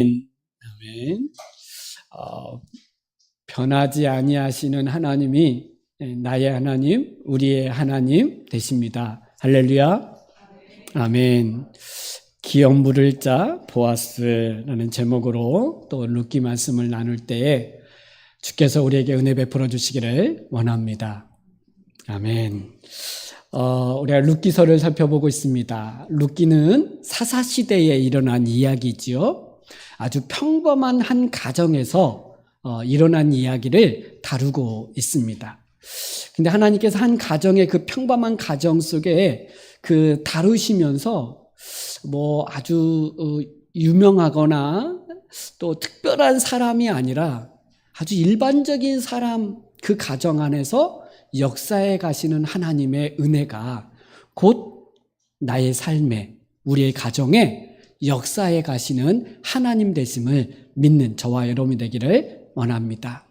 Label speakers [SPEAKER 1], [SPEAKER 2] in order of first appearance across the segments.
[SPEAKER 1] 아멘. 변하지 아니하시는 하나님이 나의 하나님, 우리의 하나님 되십니다. 할렐루야. 아멘. 기업 물을 자 보아스라는 제목으로 또 룻기 말씀을 나눌 때에 주께서 우리에게 은혜 베풀어 주시기를 원합니다. 아멘. 우리가 룻기서를 살펴보고 있습니다. 룻기는 사사시대에 일어난 이야기지요. 아주 평범한 한 가정에서 일어난 이야기를 다루고 있습니다. 근데 하나님께서 한 가정의 그 평범한 가정 속에 그 다루시면서 아주 유명하거나 또 특별한 사람이 아니라 아주 일반적인 사람, 그 가정 안에서 역사에 가시는 하나님의 은혜가 곧 나의 삶에, 우리의 가정에 역사에 가시는 하나님 되심을 믿는 저와 여러분이 되기를 원합니다.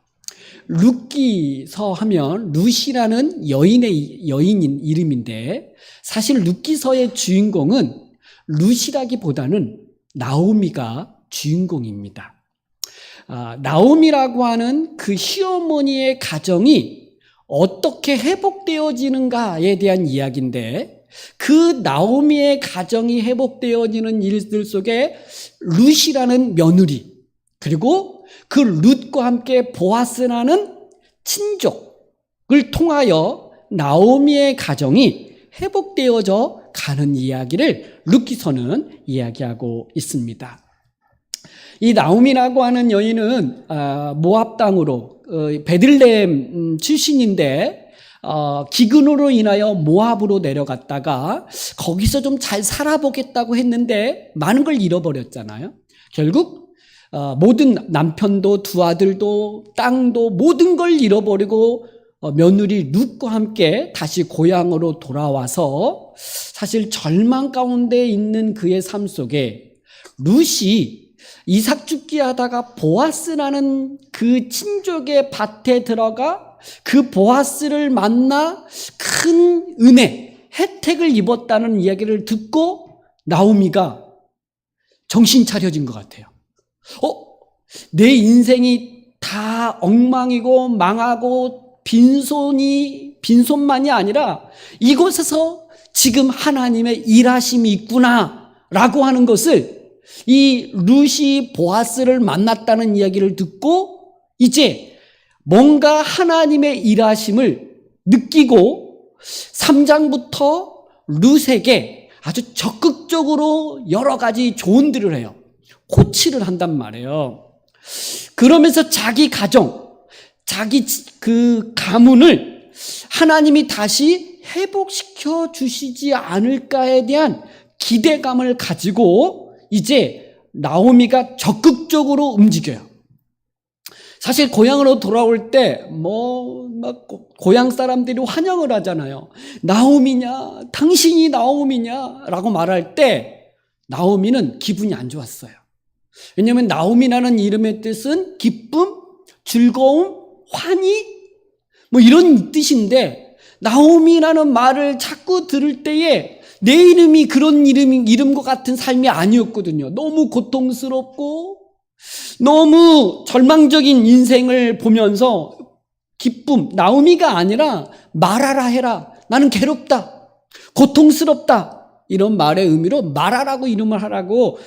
[SPEAKER 1] 룻기서 하면 룻이라는 여인인 이름인데 사실 룻기서의 주인공은 룻이라기보다는 나오미가 주인공입니다. 나오미라고 하는 그 시어머니의 가정이 어떻게 회복되어지는가에 대한 이야기인데 그 나오미의 가정이 회복되어지는 일들 속에 룻이라는 며느리 그리고 그 룻과 함께 보아스라는 친족을 통하여 나오미의 가정이 회복되어져 가는 이야기를 룻기서는 이야기하고 있습니다. 이 나오미라고 하는 여인은 모압 땅으로 베들레헴 출신인데 기근으로 인하여 모압으로 내려갔다가 거기서 좀 잘 살아보겠다고 했는데 많은 걸 잃어버렸잖아요. 결국 모든 남편도 두 아들도 땅도 모든 걸 잃어버리고 며느리 룻과 함께 다시 고향으로 돌아와서 사실 절망 가운데 있는 그의 삶 속에 룻이 이삭 죽기 하다가 보아스라는 그 친족의 밭에 들어가 그 보아스를 만나 큰 은혜, 혜택을 입었다는 이야기를 듣고 나오미가 정신 차려진 것 같아요. 내 인생이 다 엉망이고 망하고 빈손만이 아니라 이곳에서 지금 하나님의 일하심이 있구나 라고 하는 것을 이 룻이 보아스를 만났다는 이야기를 듣고 이제 뭔가 하나님의 일하심을 느끼고 3장부터 룻에게 아주 적극적으로 여러 가지 조언들을 해요. 코치를 한단 말이에요. 그러면서 자기 가정, 자기 그 가문을 하나님이 다시 회복시켜 주시지 않을까에 대한 기대감을 가지고 이제 나오미가 적극적으로 움직여요. 사실 고향으로 돌아올 때 고향 사람들이 환영을 하잖아요. 나오미냐, 당신이 나오미냐라고 말할 때 나오미는 기분이 안 좋았어요. 왜냐하면 나오미라는 이름의 뜻은 기쁨, 즐거움, 환희 이런 뜻인데 나오미라는 말을 자꾸 들을 때에 내 이름이 그런 이름과 같은 삶이 아니었거든요. 너무 고통스럽고 너무 절망적인 인생을 보면서 기쁨, 나오미가 아니라 말하라 해라. 나는 괴롭다. 고통스럽다. 이런 말의 의미로 말하라고 이름을 하라고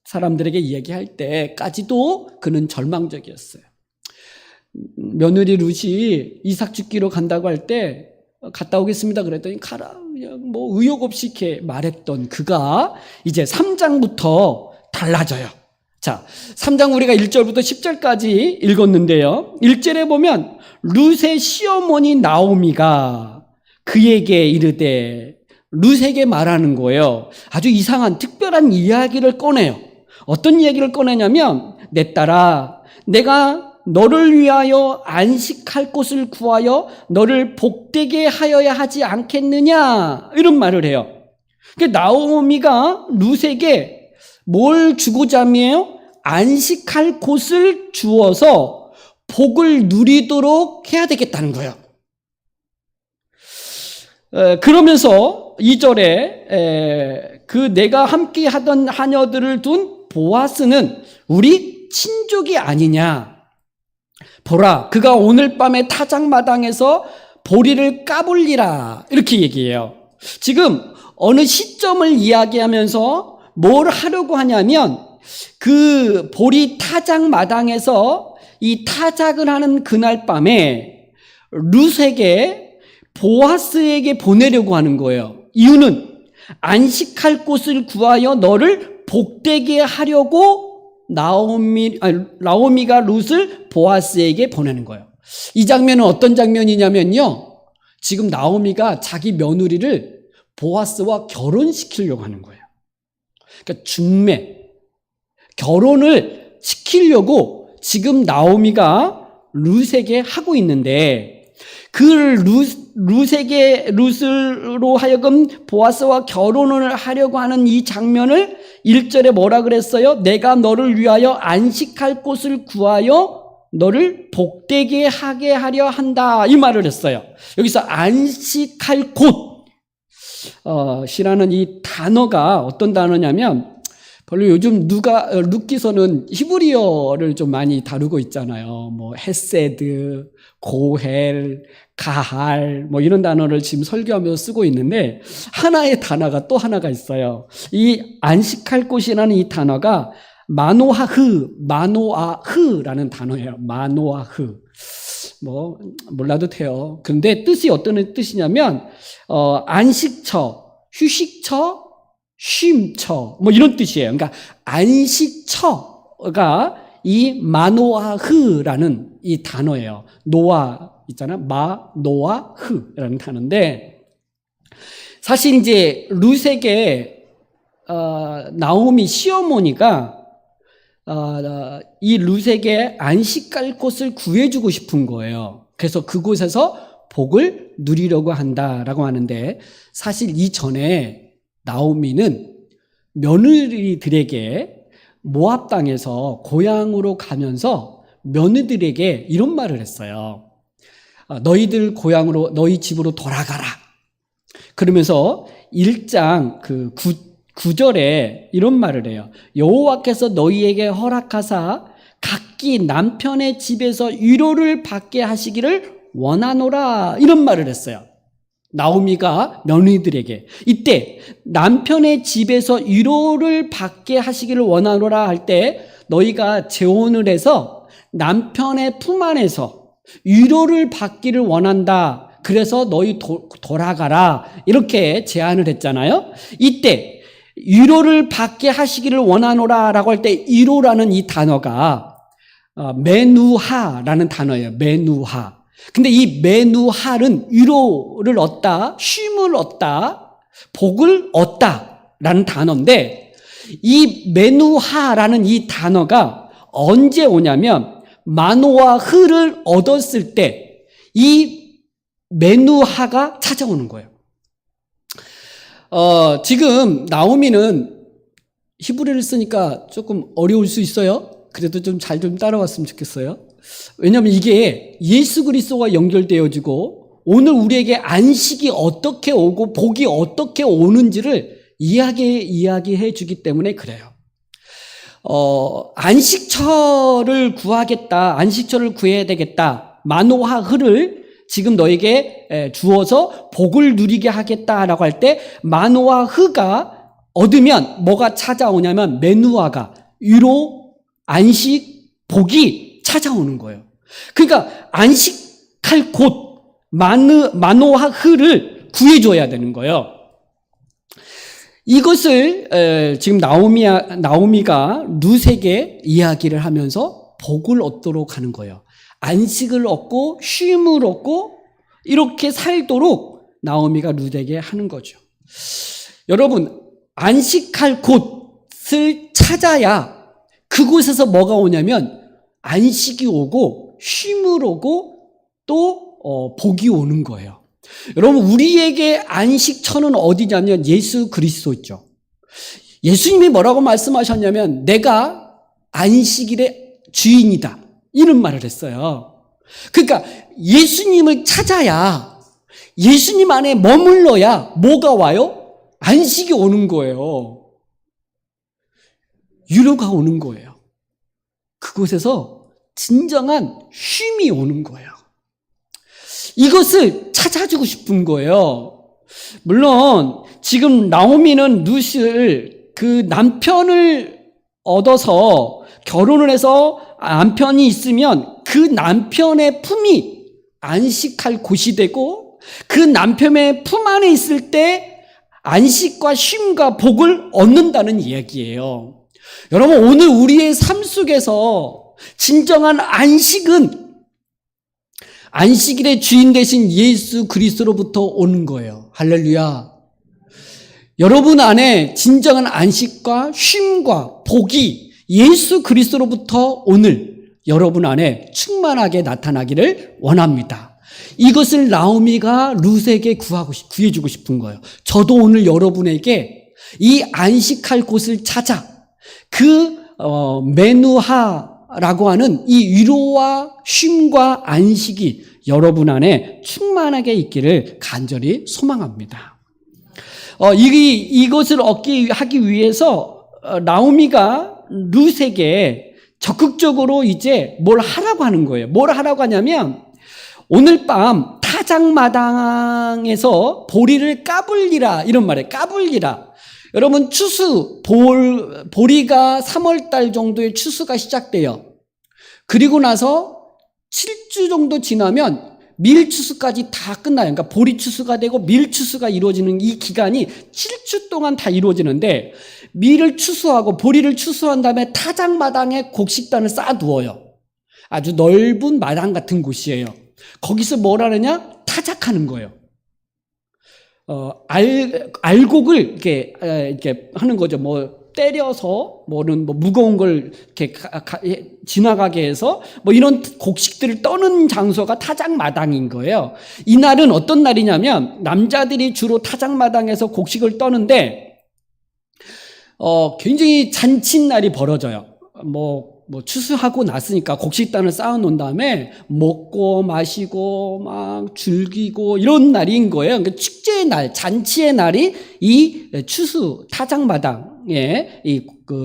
[SPEAKER 1] 사람들에게 이야기할 때까지도 그는 절망적이었어요. 며느리 룻이 이삭 죽기로 간다고 할 때 갔다 오겠습니다. 그랬더니 가라. 그냥 의욕 없이 이렇게 말했던 그가 이제 3장부터 달라져요. 자, 3장 우리가 1절부터 10절까지 읽었는데요. 1절에 보면 룻의 시어머니 나오미가 그에게 이르되 룻에게 말하는 거예요. 아주 이상한 특별한 이야기를 꺼내요. 어떤 이야기를 꺼내냐면 내 딸아 내가 너를 위하여 안식할 곳을 구하여 너를 복되게 하여야 하지 않겠느냐 이런 말을 해요. 나오미가 룻에게 뭘 주고자 함이에요? 안식할 곳을 주어서 복을 누리도록 해야 되겠다는 거예요. 그러면서 2절에 그 내가 함께 하던 하녀들을 둔 보아스는 우리 친족이 아니냐. 보라, 그가 오늘 밤에 타작마당에서 보리를 까불리라. 이렇게 얘기해요. 지금 어느 시점을 이야기하면서 뭘 하려고 하냐면 그 보리 타작마당에서 이 타작을 하는 그날 밤에 룻에게 보아스에게 보내려고 하는 거예요. 이유는 안식할 곳을 구하여 너를 복되게 하려고 나오미가 룻을 보아스에게 보내는 거예요. 이 장면은 어떤 장면이냐면요. 지금 나오미가 자기 며느리를 보아스와 결혼시키려고 하는 거예요. 그러니까 중매, 결혼을 시키려고 지금 나오미가 룻에게 하고 있는데 그 룻으로 하여금 보아스와 결혼을 하려고 하는 이 장면을 1절에 뭐라 그랬어요? 내가 너를 위하여 안식할 곳을 구하여 너를 복되게 하게 하려 한다. 이 말을 했어요. 여기서 안식할 곳, 시라는 이 단어가 어떤 단어냐면 별로 요즘 룻기서는 히브리어를 좀 많이 다루고 있잖아요. 뭐 헤세드, 고헬, 가할 뭐 이런 단어를 지금 설교하면서 쓰고 있는데 하나의 단어가 또 하나가 있어요. 이 안식할 곳이라는 이 단어가 마노아흐라는 단어예요. 마노아흐. 뭐 몰라도 돼요. 근데 뜻이 어떤 뜻이냐면 안식처, 휴식처, 쉼처 뭐 이런 뜻이에요. 그러니까 안식처가 이 마노아흐라는 이 단어예요. 노아 있잖아. 마노아흐라는 단어인데 사실 이제 룻에게 나오미 시어머니가 이 룻에게 안식할 곳을 구해주고 싶은 거예요. 그래서 그곳에서 복을 누리려고 한다라고 하는데 사실 이전에 나오미는 며느리들에게 모압 땅에서 고향으로 가면서 며느리들에게 이런 말을 했어요. 너희들 고향으로 너희 집으로 돌아가라. 그러면서 1장 9절에 이런 말을 해요. 여호와께서 너희에게 허락하사 각기 남편의 집에서 위로를 받게 하시기를 원하노라. 이런 말을 했어요. 나오미가 며느리들에게 이때 남편의 집에서 위로를 받게 하시기를 원하노라 할 때 너희가 재혼을 해서 남편의 품 안에서 위로를 받기를 원한다. 그래서 너희 돌아가라. 이렇게 제안을 했잖아요. 이때 위로를 받게 하시기를 원하노라 라고 할 때 위로라는 이 단어가 메누하라는 단어예요. 메누하. 근데 이 메누하는 위로를 얻다, 쉼을 얻다, 복을 얻다 라는 단어인데 이 메누하라는 이 단어가 언제 오냐면 마노와 흐를 얻었을 때 이 메누하가 찾아오는 거예요. 지금 나오미는 히브리를 쓰니까 조금 어려울 수 있어요. 그래도 좀 잘 좀 따라왔으면 좋겠어요. 왜냐하면 이게 예수 그리스도와 연결되어지고 오늘 우리에게 안식이 어떻게 오고 복이 어떻게 오는지를 이야기해 주기 때문에 그래요. 안식처를 구하겠다. 안식처를 구해야 되겠다. 마노와 흐를 지금 너에게 주어서 복을 누리게 하겠다라고 할 때 마노와 흐가 얻으면 뭐가 찾아오냐면 메누아가 위로, 안식, 복이 찾아오는 거예요. 그러니까 안식할 곳 마노와 흐를 구해줘야 되는 거예요. 이것을 지금 나오미가 룻에게 이야기를 하면서 복을 얻도록 하는 거예요. 안식을 얻고 쉼을 얻고 이렇게 살도록 나오미가 룻에게 하는 거죠. 여러분, 안식할 곳을 찾아야 그곳에서 뭐가 오냐면 안식이 오고 쉼을 오고 또 복이 오는 거예요. 여러분, 우리에게 안식처는 어디냐면 예수 그리스도죠. 예수님이 뭐라고 말씀하셨냐면 내가 안식일의 주인이다. 이런 말을 했어요. 그러니까 예수님을 찾아야 예수님 안에 머물러야 뭐가 와요? 안식이 오는 거예요. 위로가 오는 거예요. 그곳에서 진정한 쉼이 오는 거예요. 이것을 찾아주고 싶은 거예요. 물론 지금 나오미는 룻을 그 남편을 얻어서 결혼을 해서 남편이 있으면 그 남편의 품이 안식할 곳이 되고 그 남편의 품 안에 있을 때 안식과 쉼과 복을 얻는다는 이야기예요. 여러분, 오늘 우리의 삶 속에서 진정한 안식일의 주인 되신 예수 그리스도로부터 오는 거예요. 할렐루야. 여러분 안에 진정한 안식과 쉼과 복이 예수 그리스도로부터 오늘 여러분 안에 충만하게 나타나기를 원합니다. 이것을 나오미가 룻에게 구해주고 싶은 거예요. 저도 오늘 여러분에게 이 안식할 곳을 찾아 메누하라고 하는 이 위로와 쉼과 안식이 여러분 안에 충만하게 있기를 간절히 소망합니다. 이것을 하기 위해서 나오미가 룻에게 적극적으로 이제 뭘 하라고 하는 거예요. 뭘 하라고 하냐면 오늘 밤 타작마당에서 보리를 까불리라 이런 말이에요. 까불리라. 여러분 보리가 3월달 정도에 추수가 시작돼요. 그리고 나서 7주 정도 지나면 밀추수까지 다 끝나요. 그러니까 보리 추수가 되고 밀추수가 이루어지는 이 기간이 7주 동안 다 이루어지는데 밀을 추수하고 보리를 추수한 다음에 타작마당에 곡식단을 쌓아두어요. 아주 넓은 마당 같은 곳이에요. 거기서 뭘 하느냐? 타작하는 거예요. 알곡을 이렇게 하는 거죠. 때려서 무거운 걸 이렇게 지나가게 해서 이런 곡식들을 떠는 장소가 타작마당인 거예요. 이날은 어떤 날이냐면 남자들이 주로 타작마당에서 곡식을 떠는데 굉장히 잔칫날이 벌어져요. 추수하고 났으니까 곡식단을 쌓아놓은 다음에 먹고 마시고 막 즐기고 이런 날인 거예요. 그러니까 축제의 날, 잔치의 날이 이 추수 타작마당에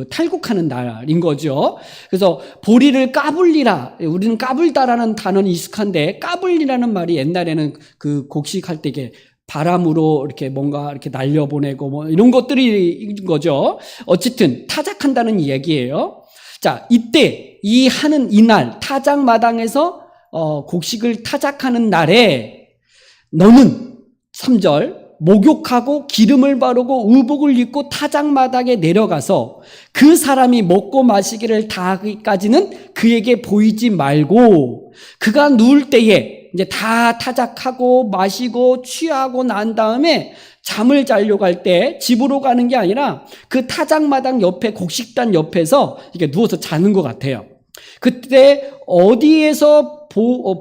[SPEAKER 1] 탈곡하는 날인 거죠. 그래서 보리를 까불리라. 우리는 까불다라는 단어는 익숙한데 까불리라는 말이 옛날에는 그 곡식할 때 이게 바람으로 이렇게 뭔가 이렇게 날려보내고 이런 것들이 거죠. 어쨌든 타작한다는 이야기예요. 자, 이때 이날 타작마당에서 곡식을 타작하는 날에 너는 3절 목욕하고 기름을 바르고 의복을 입고 타작마당에 내려가서 그 사람이 먹고 마시기를 다하기까지는 그에게 보이지 말고 그가 누울 때에 이제 다 타작하고 마시고 취하고 난 다음에 잠을 자려고 할 때 집으로 가는 게 아니라 그 타작마당 옆에 곡식단 옆에서 이렇게 누워서 자는 것 같아요. 그때 어디에서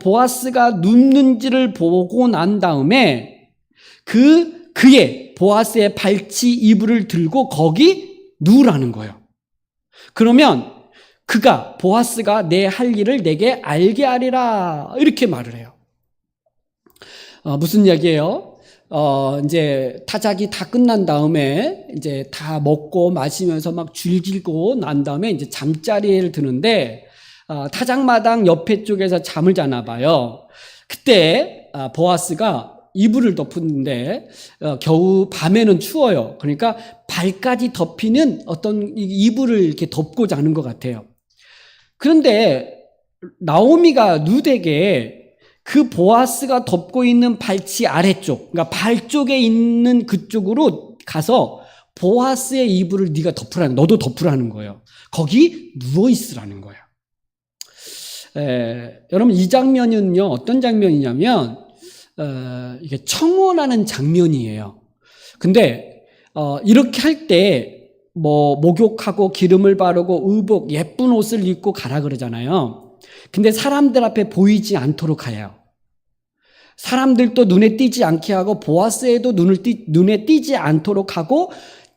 [SPEAKER 1] 보아스가 눕는지를 보고 난 다음에 그의 보아스의 발치 이불을 들고 거기 누우라는 거예요. 그러면 보아스가 내 할 일을 내게 알게 하리라 이렇게 말을 해요. 무슨 이야기예요? 이제 타작이 다 끝난 다음에 이제 다 먹고 마시면서 막 즐기고 난 다음에 이제 잠자리에 드는데 타작마당 옆에 쪽에서 잠을 자나 봐요. 그때 보아스가 이불을 덮는데 겨우 밤에는 추워요. 그러니까 발까지 덮이는 어떤 이불을 이렇게 덮고 자는 것 같아요. 그런데 나오미가 룻에게 그 보아스가 덮고 있는 발치 아래쪽, 그러니까 발 쪽에 있는 그쪽으로 가서 보아스의 이불을 네가 너도 덮으라는 거예요. 거기 누워 있으라는 거예요. 여러분 이 장면은요 어떤 장면이냐면 이게 청혼하는 장면이에요. 근데 이렇게 할 때 목욕하고 기름을 바르고 의복 예쁜 옷을 입고 가라 그러잖아요. 근데 사람들 앞에 보이지 않도록 해요. 사람들도 눈에 띄지 않게 하고 보아스에도 눈에 띄지 않도록 하고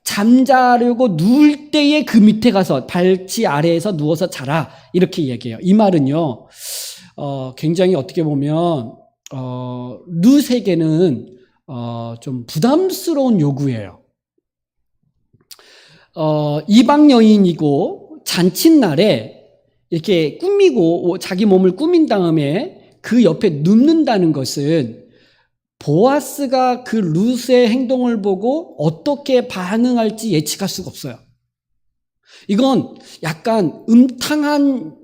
[SPEAKER 1] 잠자려고 누울 때에 그 밑에 가서 발치 아래에서 누워서 자라 이렇게 얘기해요. 이 말은요 굉장히 어떻게 보면 룻에게는 좀 부담스러운 요구예요. 이방 여인이고 잔칫날에 이렇게 꾸미고 자기 몸을 꾸민 다음에 그 옆에 눕는다는 것은 보아스가 그 룻의 행동을 보고 어떻게 반응할지 예측할 수가 없어요. 이건 약간 음탕한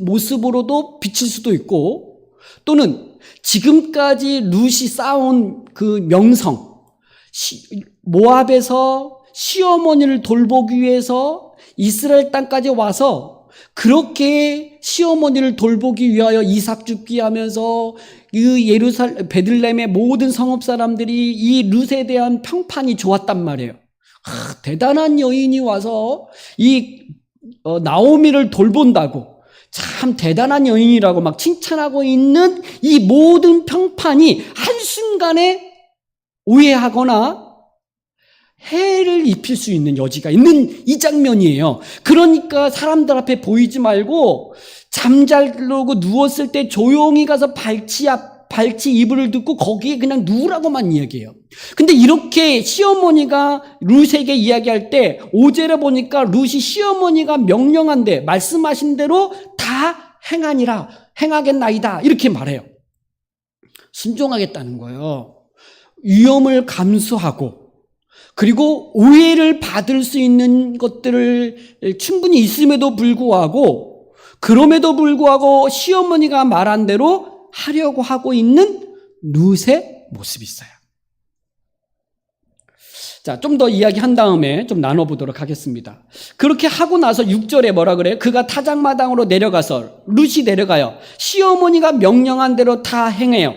[SPEAKER 1] 모습으로도 비칠 수도 있고, 또는 지금까지 룻이 쌓아온 그 명성, 모압에서 시어머니를 돌보기 위해서 이스라엘 땅까지 와서 그렇게 시어머니를 돌보기 위하여 이삭 죽기 하면서 그 베들레헴의 모든 성읍 사람들이 이 룻에 대한 평판이 좋았단 말이에요. 대단한 여인이 와서 이 나오미를 돌본다고, 참 대단한 여인이라고 막 칭찬하고 있는 이 모든 평판이 한순간에 오해하거나 해를 입힐 수 있는 여지가 있는 이 장면이에요. 그러니까 사람들 앞에 보이지 말고 잠자려고 누웠을 때 조용히 가서 발치 이불을 듣고 거기에 그냥 누우라고만 이야기해요. 근데 이렇게 시어머니가 룻에게 이야기할 때 5절에 보니까 룻이 시어머니가 명령한데 말씀하신 대로 다 행하겠나이다 이렇게 말해요. 순종하겠다는 거예요. 위험을 감수하고, 그리고 오해를 받을 수 있는 것들을 충분히 있음에도 불구하고, 그럼에도 불구하고 시어머니가 말한 대로 하려고 하고 있는 룻의 모습이 있어요. 자, 좀 더 이야기한 다음에 좀 나눠보도록 하겠습니다. 그렇게 하고 나서 6절에 뭐라 그래요? 그가 타작마당으로 내려가서, 룻이 내려가요. 시어머니가 명령한 대로 다 행해요.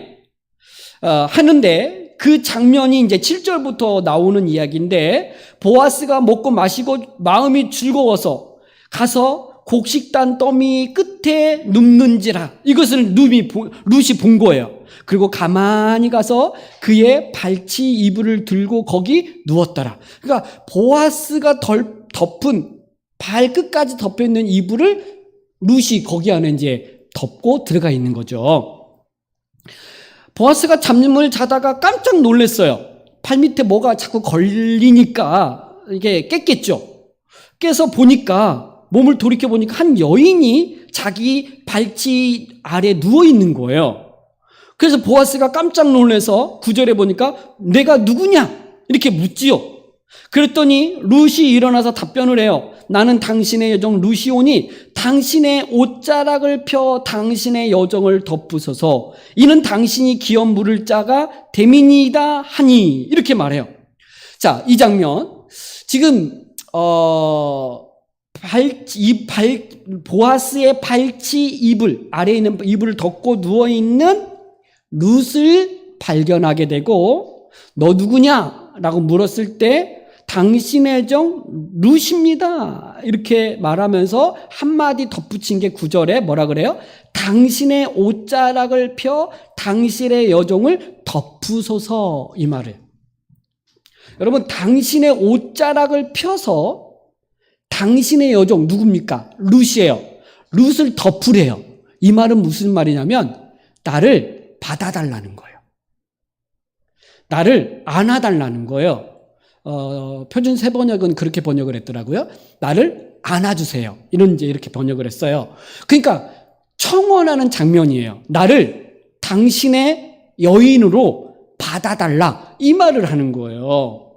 [SPEAKER 1] 하는데 그 장면이 이제 7절부터 나오는 이야기인데, 보아스가 먹고 마시고 마음이 즐거워서 가서 곡식단 더미 끝에 눕는지라. 이것을 룻이 본 거예요. 그리고 가만히 가서 그의 발치 이불을 들고 거기 누웠더라. 그러니까 보아스가 덮은 발끝까지 덮여 있는 이불을 룻이 거기 안에 이제 덮고 들어가 있는 거죠. 보아스가 잠을 자다가 깜짝 놀랐어요. 팔 밑에 뭐가 자꾸 걸리니까 이게 깼겠죠. 깨서 보니까, 몸을 돌이켜 보니까 한 여인이 자기 발치 아래 누워 있는 거예요. 그래서 보아스가 깜짝 놀라서 9절에 보니까 내가 누구냐? 이렇게 묻지요. 그랬더니 룻이 일어나서 답변을 해요. 나는 당신의 여종 룻이오니 당신의 옷자락을 펴 당신의 여종을 덮으소서. 이는 당신이 기업 물을 자가 됨이니이다 하니. 이렇게 말해요. 자, 이 장면 지금 보아스의 발치 이불 아래에 있는 이불을 덮고 누워 있는 룻을 발견하게 되고, 너 누구냐? 라고 물었을 때 당신의 정 룻입니다. 이렇게 말하면서 한마디 덧붙인 게 9절에 뭐라 그래요? 당신의 옷자락을 펴 당신의 여종을 덮으소서. 이 말을. 여러분, 당신의 옷자락을 펴서 당신의 여종 누굽니까? 룻이에요. 룻을 덮으래요. 이 말은 무슨 말이냐면 나를 받아달라는 거예요. 나를 안아달라는 거예요. 표준 세번역은 그렇게 번역을 했더라고요. 나를 안아주세요. 이렇게 번역을 했어요. 그러니까 청원하는 장면이에요. 나를 당신의 여인으로 받아달라. 이 말을 하는 거예요.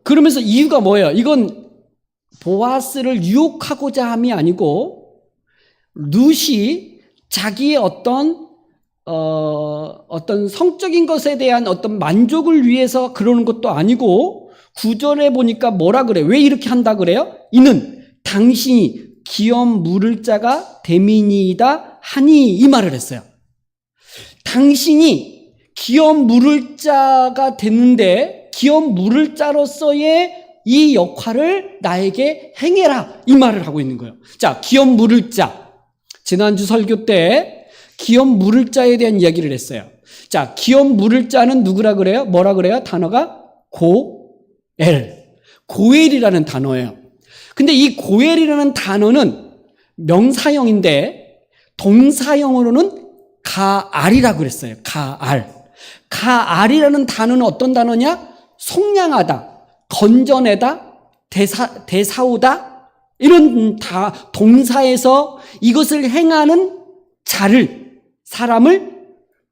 [SPEAKER 1] 그러면서 이유가 뭐예요? 이건 보아스를 유혹하고자 함이 아니고, 룻이 자기의 어떤 성적인 것에 대한 어떤 만족을 위해서 그러는 것도 아니고, 9절에 보니까 뭐라 그래요? 왜 이렇게 한다 그래요? 이는 당신이 기업 물을 자가 됨이니이다 하니. 이 말을 했어요. 당신이 기업 물을 자가 됐는데 기업 물을 자로서의 이 역할을 나에게 행해라. 이 말을 하고 있는 거예요. 자, 기업 물을 자. 지난주 설교 때 기업 물을 자에 대한 이야기를 했어요. 자, 기업 물을 자는 누구라 그래요? 뭐라 그래요? 단어가 고엘이라는 단어예요. 근데 이 고엘이라는 단어는 명사형인데 동사형으로는 가알이라고 그랬어요. 가알이라는 단어는 어떤 단어냐? 속량하다, 건져내다, 대사오다, 이런 다 동사에서 이것을 행하는 사람을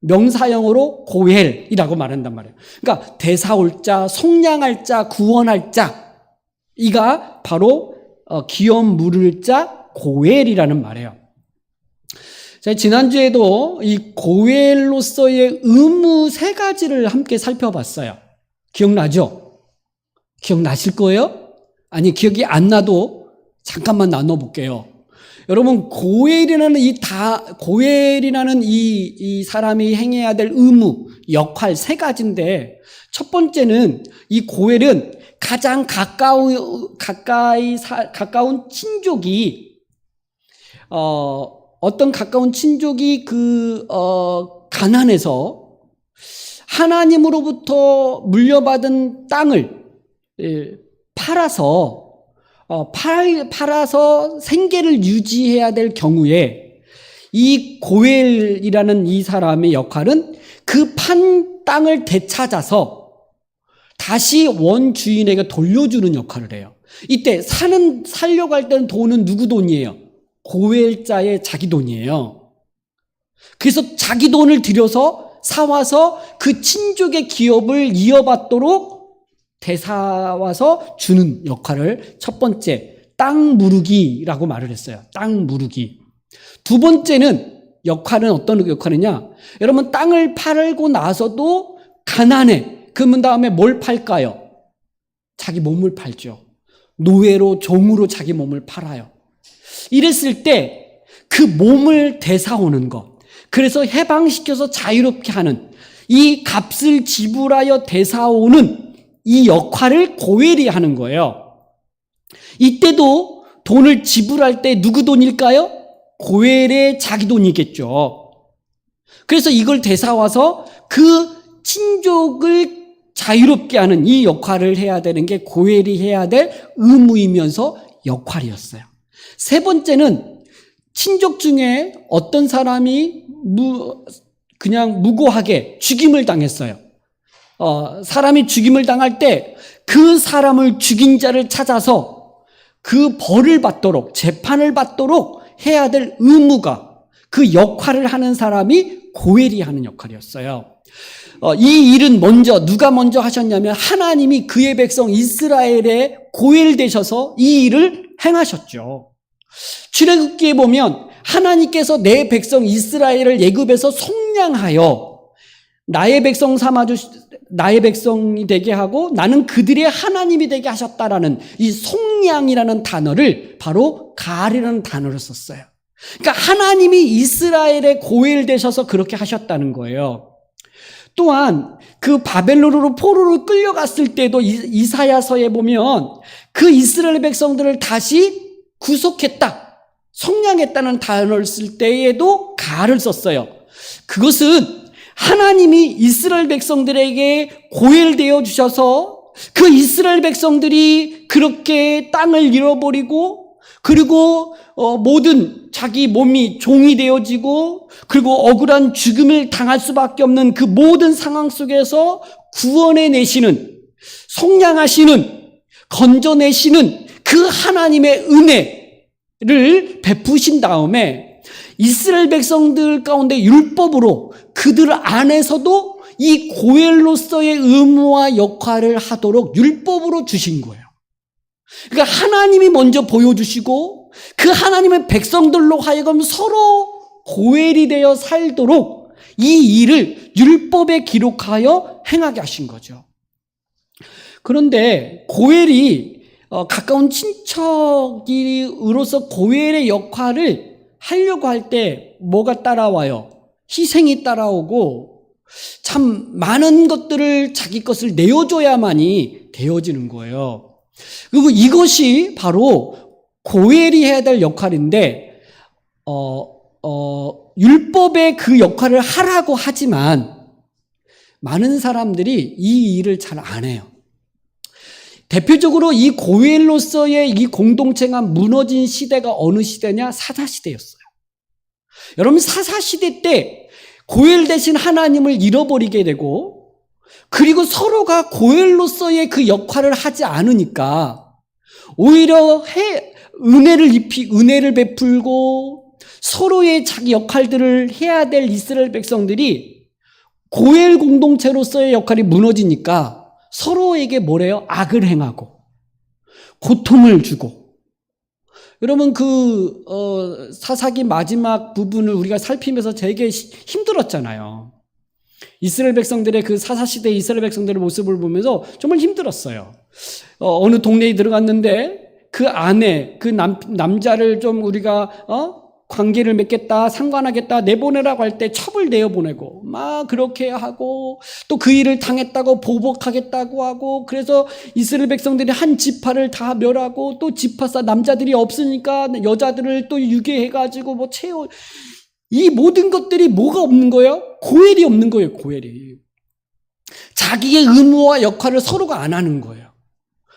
[SPEAKER 1] 명사형으로 고엘이라고 말한단 말이에요. 그러니까 대사올 자, 속량할 자, 구원할 자, 이가 바로 기업 물을 자 고엘이라는 말이에요. 자, 지난주에도 이 고엘로서의 의무 3가지를 함께 살펴봤어요. 기억나죠? 기억나실 거예요? 아니, 기억이 안 나도 잠깐만 나눠볼게요. 여러분, 고엘이라는 이 사람이 행해야 될 의무, 역할 3가지인데, 첫 번째는 이 고엘은 가장 가까운 친족이, 어떤 가까운 친족이 가난해서 하나님으로부터 물려받은 땅을 팔아서 생계를 유지해야 될 경우에 이 고엘이라는 이 사람의 역할은 그 판 땅을 되찾아서 다시 원주인에게 돌려주는 역할을 해요. 이때 살려고 할 때는 돈은 누구 돈이에요? 고엘자의 자기 돈이에요. 그래서 자기 돈을 들여서 사와서 그 친족의 기업을 이어받도록 되사와서 주는 역할을 첫 번째 땅 무르기라고 말을 했어요. 땅 무르기. 두 번째는 역할은 어떤 역할이냐? 여러분, 땅을 팔고 나서도 가난해. 그러면 다음에 뭘 팔까요? 자기 몸을 팔죠. 노예로 종으로 자기 몸을 팔아요. 이랬을 때 그 몸을 되사오는 것, 그래서 해방시켜서 자유롭게 하는 이 값을 지불하여 되사오는 이 역할을 고엘이 하는 거예요. 이때도 돈을 지불할 때 누구 돈일까요? 고엘의 자기 돈이겠죠. 그래서 이걸 되사와서 그 친족을 자유롭게 하는 이 역할을 해야 되는 게 고엘이 해야 될 의무이면서 역할이었어요. 세 번째는 친족 중에 어떤 사람이 그냥 무고하게 죽임을 당했어요. 사람이 죽임을 당할 때 그 사람을 죽인 자를 찾아서 그 벌을 받도록, 재판을 받도록 해야 될 의무가, 그 역할을 하는 사람이 고엘이 하는 역할이었어요. 이 일은 누가 먼저 하셨냐면 하나님이 그의 백성 이스라엘에 고엘 되셔서 이 일을 행하셨죠. 출애굽기에 보면 하나님께서 내 백성 이스라엘을 애굽에서 속량하여 나의 백성이 되게 하고 나는 그들의 하나님이 되게 하셨다라는 이 속량이라는 단어를 바로 가알이라는 단어를 썼어요. 그러니까 하나님이 이스라엘에 고엘 되셔서 그렇게 하셨다는 거예요. 또한 그 바벨론으로 포로로 끌려갔을 때도 이사야서에 보면 그 이스라엘 백성들을 다시 구속했다, 속량했다는 단어를 쓸 때에도 가알을 썼어요. 그것은 하나님이 이스라엘 백성들에게 고엘되어 주셔서 그 이스라엘 백성들이 그렇게 땅을 잃어버리고 그리고 모든 자기 몸이 종이 되어지고 그리고 억울한 죽음을 당할 수밖에 없는 그 모든 상황 속에서 구원해내시는, 속량하시는, 건져내시는 그 하나님의 은혜를 베푸신 다음에 이스라엘 백성들 가운데 율법으로 그들 안에서도 이 고엘로서의 의무와 역할을 하도록 율법으로 주신 거예요. 그러니까 하나님이 먼저 보여주시고 그 하나님의 백성들로 하여금 서로 고엘이 되어 살도록 이 일을 율법에 기록하여 행하게 하신 거죠. 그런데 고엘이 가까운 친척으로서 고엘의 역할을 하려고 할 때 뭐가 따라와요? 희생이 따라오고 참 많은 것들을 자기 것을 내어줘야만이 되어지는 거예요. 그리고 이것이 바로 고엘이 해야 될 역할인데 율법의 그 역할을 하라고 하지만 많은 사람들이 이 일을 잘 안 해요. 대표적으로 이 고엘로서의 이 공동체가 무너진 시대가 어느 시대냐? 사사시대였어요. 여러분, 사사시대 때 고엘 대신 하나님을 잃어버리게 되고 그리고 서로가 고엘로서의 그 역할을 하지 않으니까 오히려 은혜를 베풀고 서로의 자기 역할들을 해야 될 이스라엘 백성들이 고엘 공동체로서의 역할이 무너지니까 서로에게 뭐래요? 악을 행하고 고통을 주고. 여러분 사사기 마지막 부분을 우리가 살피면서 되게 힘들었잖아요. 이스라엘 백성들의 그 사사시대 이스라엘 백성들의 모습을 보면서 정말 힘들었어요. 어느 동네에 들어갔는데 그 안에 그 남자를 좀 우리가 관계를 맺겠다, 상관하겠다, 내보내라고 할 때 첩을 내어보내고 막 그렇게 하고 또 그 일을 당했다고 보복하겠다고 하고, 그래서 이스라엘 백성들이 한 지파를 다 멸하고 또 지파사 남자들이 없으니까 여자들을 또 유괴해가지고 뭐 채워. 이 모든 것들이 뭐가 없는 거예요? 고엘이 없는 거예요. 고엘이. 자기의 의무와 역할을 서로가 안 하는 거예요.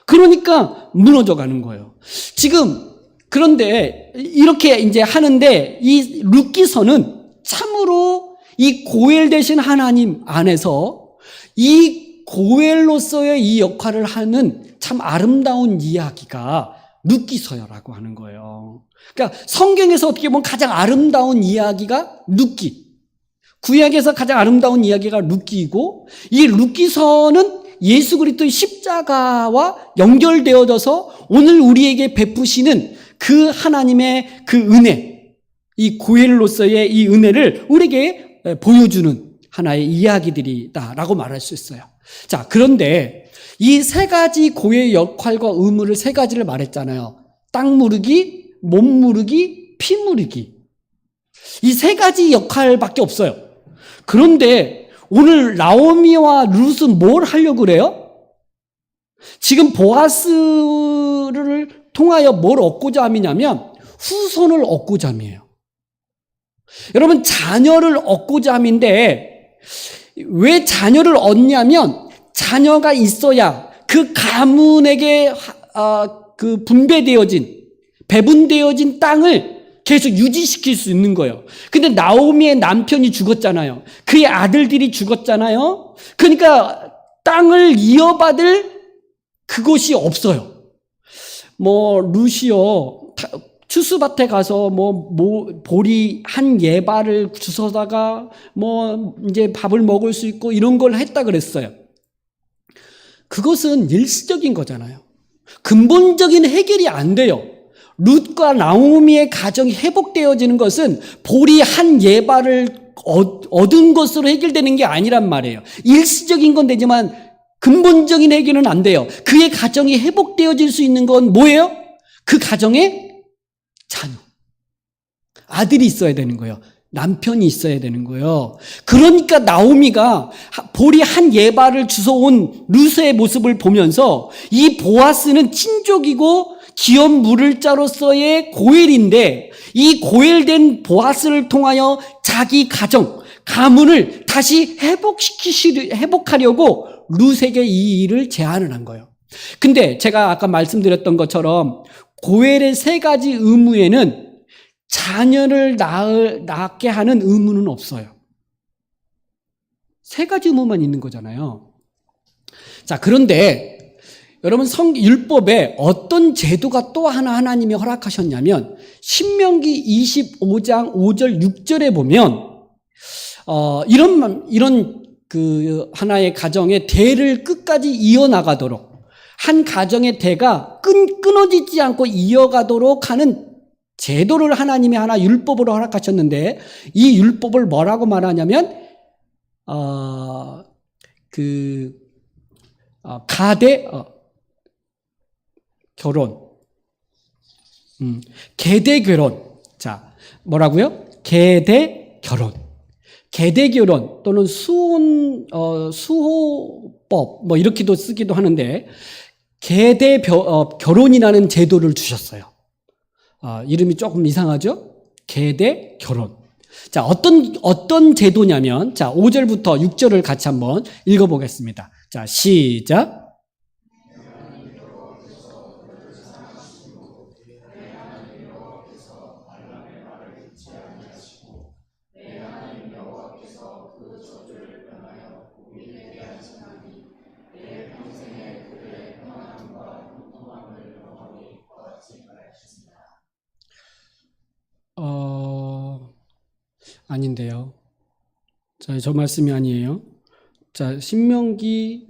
[SPEAKER 1] 그러니까 무너져 가는 거예요. 지금 그런데 이렇게 이제 하는데 이 룻기서는 참으로 이 고엘 되신 하나님 안에서 이 고엘로서의 이 역할을 하는 참 아름다운 이야기가 룻기서라고 하는 거예요. 그러니까 성경에서 어떻게 보면 가장 아름다운 이야기가 룻기. 구약에서 가장 아름다운 이야기가 룻기이고, 이 룻기서는 예수 그리스도의 십자가와 연결되어져서 오늘 우리에게 베푸시는 그 하나님의 그 은혜, 이 고엘로서의 이 은혜를 우리에게 보여주는 하나의 이야기들이다라고 말할 수 있어요. 자, 그런데 이 세 가지 고의 역할과 의무를 세 가지를 말했잖아요. 땅 무르기, 몸 무르기, 피 무르기. 이 세 가지 역할밖에 없어요. 그런데 오늘 나오미와 룻은 뭘 하려고 그래요? 지금 보아스를 통하여 뭘 얻고자 함이냐면 후손을 얻고자 함이에요. 여러분, 자녀를 얻고자 함인데 왜 자녀를 얻냐면 자녀가 있어야 그 가문에게 그 배분되어진 땅을 계속 유지시킬 수 있는 거예요. 근데 나오미의 남편이 죽었잖아요. 그의 아들들이 죽었잖아요. 그러니까 땅을 이어받을 그곳이 없어요. 룻이요, 추수밭에 가서 보리 한 예발을 주워다가 이제 밥을 먹을 수 있고 이런 걸 했다 그랬어요. 그것은 일시적인 거잖아요. 근본적인 해결이 안 돼요. 룻과 나오미의 가정이 회복되어지는 것은 보리 한 예발을 얻은 것으로 해결되는 게 아니란 말이에요. 일시적인 건 되지만 근본적인 해결은 안 돼요. 그의 가정이 회복되어질 수 있는 건 뭐예요? 그 가정에 자녀, 아들이 있어야 되는 거예요. 남편이 있어야 되는 거예요. 그러니까 나오미가 보리 한 예발을 주워온 룻의 모습을 보면서 이 보아스는 친족이고 기업 물을 자로서의 고엘인데 이 고엘된 보아스를 통하여 자기 가문을 다시 회복하려고 룻에게 이 일을 제안을 한 거예요. 근데 제가 아까 말씀드렸던 것처럼 고엘의 세 가지 의무에는 자녀를 낳게 하는 의무는 없어요. 세 가지 의무만 있는 거잖아요. 자, 그런데 여러분, 율법에 어떤 제도가 또 하나 하나님이 허락하셨냐면 신명기 25장 5절 6절에 보면 이런 그 하나의 가정의 대를 끝까지 이어나가도록, 한 가정의 대가 끊어지지 않고 이어가도록 하는 제도를 하나님이 하나 율법으로 허락하셨는데, 이 율법을 뭐라고 말하냐면 가대 결혼, 계대 결혼. 자, 뭐라고요? 계대 결혼. 계대 결혼 또는 수호법 이렇게도 쓰기도 하는데, 계대 결혼이라는 제도를 주셨어요. 이름이 조금 이상하죠? 계대 결혼. 자, 어떤 제도냐면, 자, 5절부터 6절을 같이 한번 읽어보겠습니다. 자, 시작. 아닌데요. 자, 저 말씀이 아니에요. 자, 신명기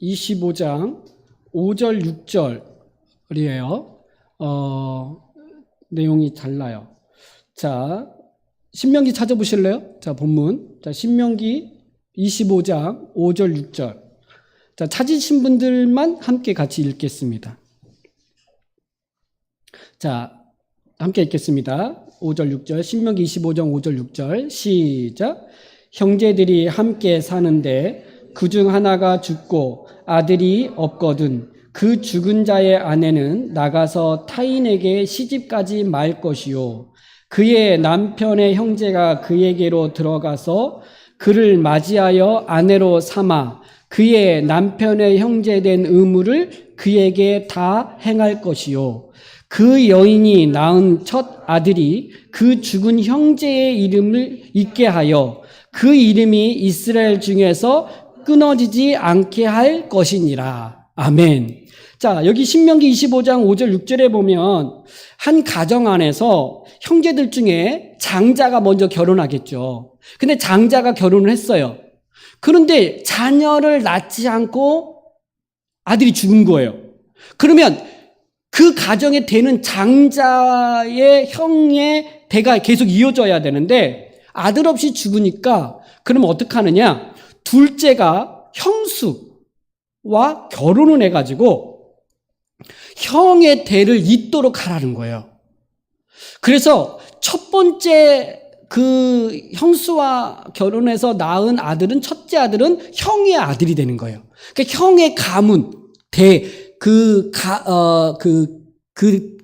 [SPEAKER 1] 25장 5절 6절이에요. 내용이 달라요. 자, 신명기 찾아보실래요? 자, 본문. 자, 신명기 25장 5절 6절. 자, 찾으신 분들만 함께 같이 읽겠습니다. 자, 함께 읽겠습니다. 5절 6절. 신명기 25장 5절 6절. 시작. 형제들이 함께 사는데 그중 하나가 죽고 아들이 없거든 그 죽은 자의 아내는 나가서 타인에게 시집가지 말 것이요 그의 남편의 형제가 그에게로 들어가서 그를 맞이하여 아내로 삼아 그의 남편의 형제된 의무를 그에게 다 행할 것이요 그 여인이 낳은 첫 아들이 그 죽은 형제의 이름을 잊게 하여 그 이름이 이스라엘 중에서 끊어지지 않게 할 것이니라. 아멘. 자, 여기 신명기 25장 5절 6절에 보면 한 가정 안에서 형제들 중에 장자가 먼저 결혼하겠죠. 근데 장자가 결혼을 했어요. 그런데 자녀를 낳지 않고 아들이 죽은 거예요. 그러면 그 가정에 되는 장자의 형의 대가 계속 이어져야 되는데 아들 없이 죽으니까 그러면 어떡하느냐? 둘째가 형수와 결혼을 해가지고 형의 대를 잇도록 하라는 거예요. 그래서 첫 번째 그 형수와 결혼해서 낳은 아들은 첫째 아들은 형의 아들이 되는 거예요. 그러니까 형의 가문, 그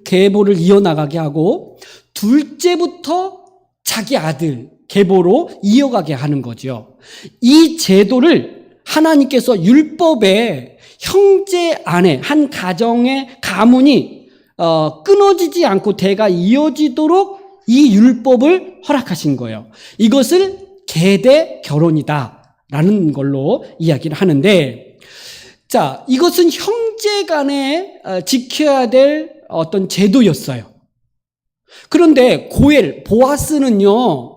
[SPEAKER 1] 계보를 이어나가게 하고 둘째부터 자기 아들 계보로 이어가게 하는 거죠. 이 제도를 하나님께서 율법에 형제 안에 한 가정의 가문이 끊어지지 않고 대가 이어지도록 이 율법을 허락하신 거예요. 이것을 계대 결혼이다라는 걸로 이야기를 하는데, 자, 이것은 형제 간에 지켜야 될 어떤 제도였어요. 그런데 고엘, 보아스는요,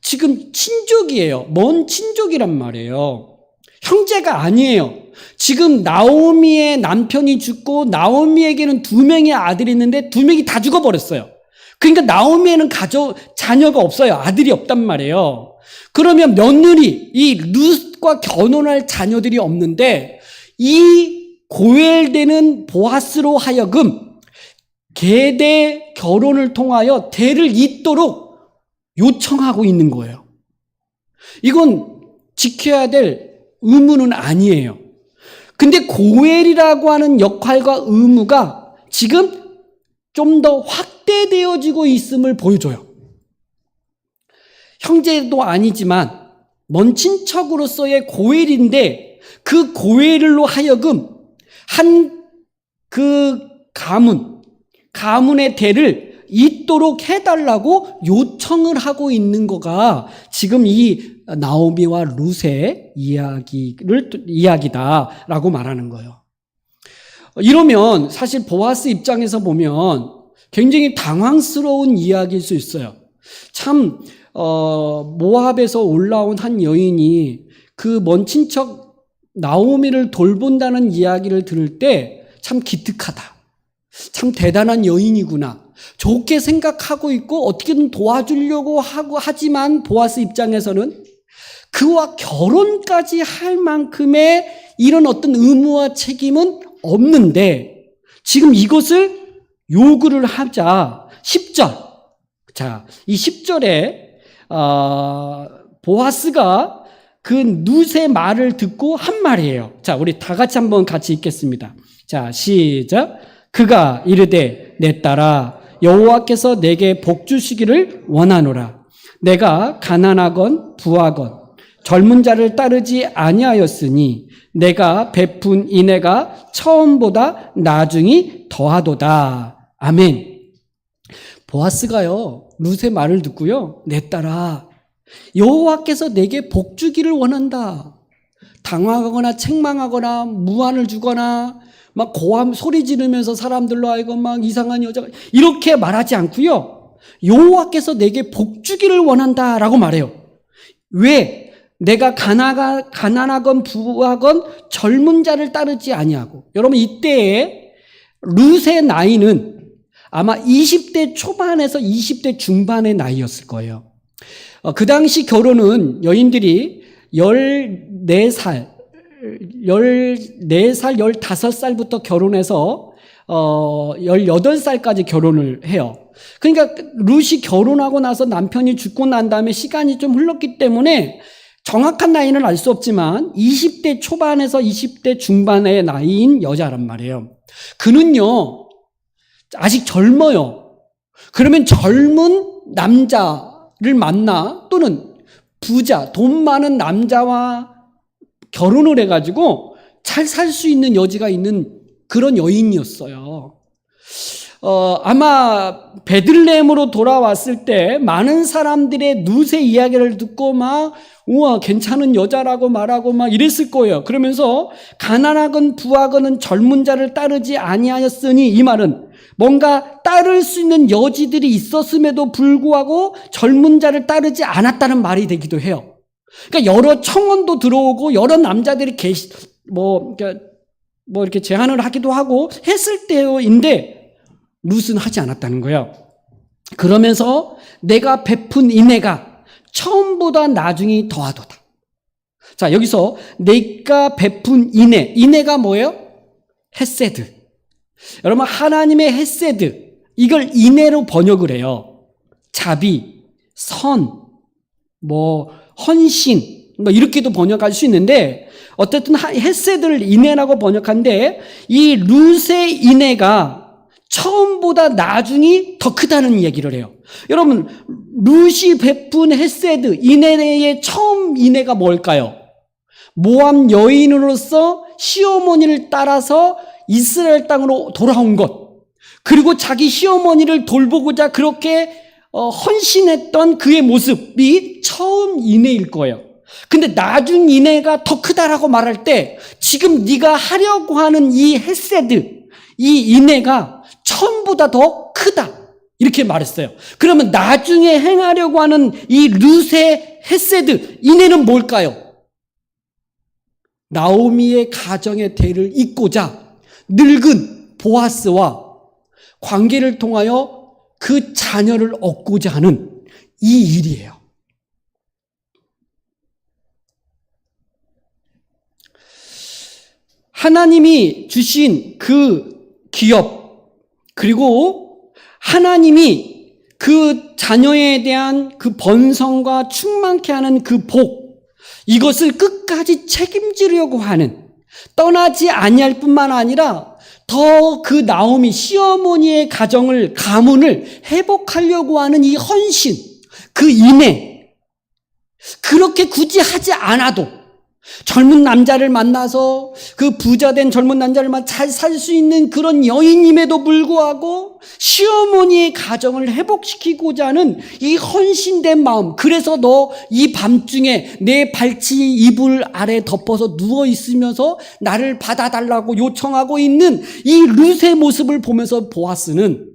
[SPEAKER 1] 지금 친족이에요. 먼 친족이란 말이에요. 형제가 아니에요. 지금 나오미의 남편이 죽고 나오미에게는 2명의 아들이 있는데 2명이 다 죽어버렸어요. 그러니까 나오미에는 자녀가 없어요. 아들이 없단 말이에요. 그러면 며느리, 이 룻과 결혼할 자녀들이 없는데 이 고엘되는 보아스로 하여금 계대 결혼을 통하여 대를 잇도록 요청하고 있는 거예요. 이건 지켜야 될 의무는 아니에요. 근데 고엘이라고 하는 역할과 의무가 지금 좀 더 확대되어지고 있음을 보여줘요. 형제도 아니지만 먼 친척으로서의 고엘인데 그 고엘로 하여금 한 그 가문의 대를 잇도록 해달라고 요청을 하고 있는 거가 지금 이 나오미와 룻의 이야기다라고 말하는 거예요. 이러면 사실 보아스 입장에서 보면 굉장히 당황스러운 이야기일 수 있어요. 참 모압에서 올라온 한 여인이 그 먼 친척 나오미를 돌본다는 이야기를 들을 때 참 기특하다. 참 대단한 여인이구나. 좋게 생각하고 있고 어떻게든 도와주려고 하고 하지만 보아스 입장에서는 그와 결혼까지 할 만큼의 이런 어떤 의무와 책임은 없는데 지금 이것을 요구를 하자. 10절. 자, 이 10절에 보아스가 그 룻의 말을 듣고 한 말이에요. 자, 우리 다 같이 한번 같이 읽겠습니다. 자, 시작. 그가 이르되 내 딸아 여호와께서 내게 복 주시기를 원하노라. 내가 가난하건 부하건 젊은 자를 따르지 아니하였으니 내가 베푼 인애가 처음보다 나중이 더하도다. 아멘. 보아스가요 룻의 말을 듣고요 내 딸아 여호와께서 내게 복 주기를 원한다. 당황하거나 책망하거나 무안을 주거나 막 고함 소리 지르면서 사람들로 하여금 막 이상한 여자가 이렇게 말하지 않고요. 여호와께서 내게 복 주기를 원한다라고 말해요. 왜? 내가 가난하건 부하건 젊은 자를 따르지 아니하고. 여러분, 이때에 룻의 나이는 아마 20대 초반에서 20대 중반의 나이였을 거예요. 그 당시 결혼은 여인들이 14살, 15살부터 결혼해서 18살까지 결혼을 해요. 그러니까 룻이 결혼하고 나서 남편이 죽고 난 다음에 시간이 좀 흘렀기 때문에 정확한 나이는 알 수 없지만 20대 초반에서 20대 중반의 나이인 여자란 말이에요. 그는요, 아직 젊어요. 그러면 젊은 남자를 만나 또는 부자, 돈 많은 남자와 결혼을 해가지고 잘 살 수 있는 여지가 있는 그런 여인이었어요. 아마 베들레헴으로 돌아왔을 때 많은 사람들의 룻의 이야기를 듣고 막 우와 괜찮은 여자라고 말하고 막 이랬을 거예요. 그러면서 가난하건 부하건은 젊은 자를 따르지 아니하였으니, 이 말은 뭔가 따를 수 있는 여지들이 있었음에도 불구하고 젊은 자를 따르지 않았다는 말이 되기도 해요. 그러니까 여러 청혼도 들어오고 여러 남자들이 이렇게 제안을 하기도 하고 했을 때인데 룻은 하지 않았다는 거예요. 그러면서 내가 베푼 인애가 처음보다 나중이 더하도다. 자, 여기서 내가 베푼 인애가 뭐예요? 헤세드. 여러분, 하나님의 헤세드, 이걸 인애로 번역을 해요. 자비, 선, 헌신, 이렇게도 번역할 수 있는데, 어쨌든 헤세드를 인애라고 번역한데, 이 룻의 인애가 처음보다 나중이 더 크다는 얘기를 해요. 여러분, 룻이 베푼 헤세드, 인애의 처음 인애가 뭘까요? 모압 여인으로서 시어머니를 따라서 이스라엘 땅으로 돌아온 것, 그리고 자기 시어머니를 돌보고자 그렇게 헌신했던 그의 모습이 처음 인애일 거예요. 근데 나중 인애가 더 크다라고 말할 때 지금 네가 하려고 하는 이 헤세드, 이 인애가 처음보다 더 크다, 이렇게 말했어요. 그러면 나중에 행하려고 하는 이 룻의 헤세드, 인애는 뭘까요? 나오미의 가정의 대를 잇고자 늙은 보아스와 관계를 통하여 그 자녀를 얻고자 하는 이 일이에요. 하나님이 주신 그 기업, 그리고 하나님이 그 자녀에 대한 그 번성과 충만케 하는 그 복, 이것을 끝까지 책임지려고 하는, 떠나지 아니할 뿐만 아니라 더 그 나오미 시어머니의 가문을 회복하려고 하는 이 헌신, 그 인애, 그렇게 굳이 하지 않아도 젊은 남자를 만나서 그 부자된 젊은 남자를 만나 잘 살 수 있는 그런 여인임에도 불구하고 시어머니의 가정을 회복시키고자 하는 이 헌신된 마음, 그래서 너 이 밤중에 내 발치 이불 아래 덮어서 누워 있으면서 나를 받아달라고 요청하고 있는 이 룻의 모습을 보면서 보아스는